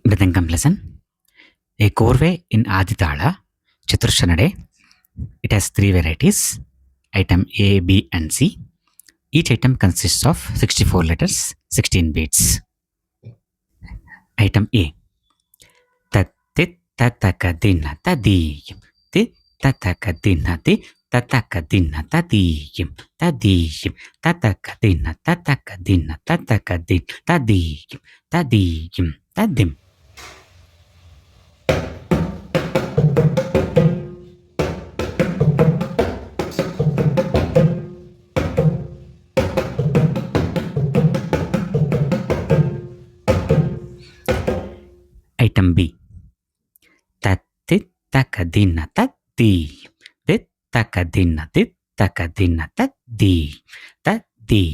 Mridangam lesson. A korve in Aditala, Chaturshranade. It has 3 varieties, item A, B and C. Each item consists of 64 letters, 16 beats. Item A. Tatit tatakadina tadiyim. Tit tatakadina ti tatakadina tadiyim. Tadiyim. Tatakadina tatakadina tatakadin tadiyim. Tadiyim. Tadim. Item B. Tatit takadina tadi. Tit takadina tit takadina tadi. Tadi.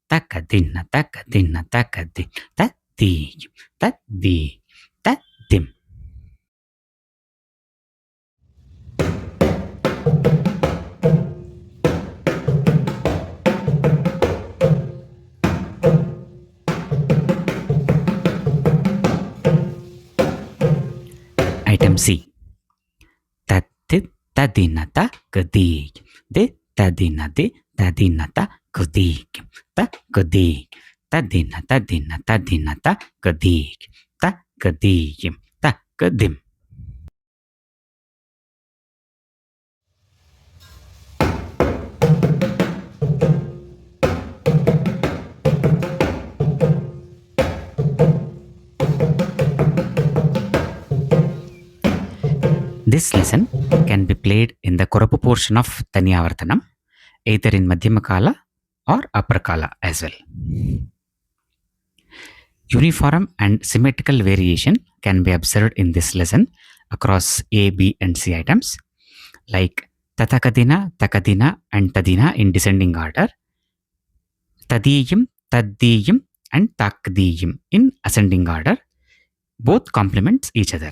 Takadina takadina takadin tadi. Tadi. Tadim. Item C. Tatit tadinata kadig. Dit tadinati tadinata kadig. Ta kadig. Tadina tadina tadinata kadig. Ta kadigim. Ta kadim. This lesson can be played in the Korapu portion of Taniyavartanam, either in Madhyamakala or Upper as well. Uniform and symmetrical variation can be observed in this lesson across A, B and C items like Tatakadina, Takadina and Tadina in descending order, Tadiyim, Taddiyim and Takdiyim in ascending order. Both complement each other.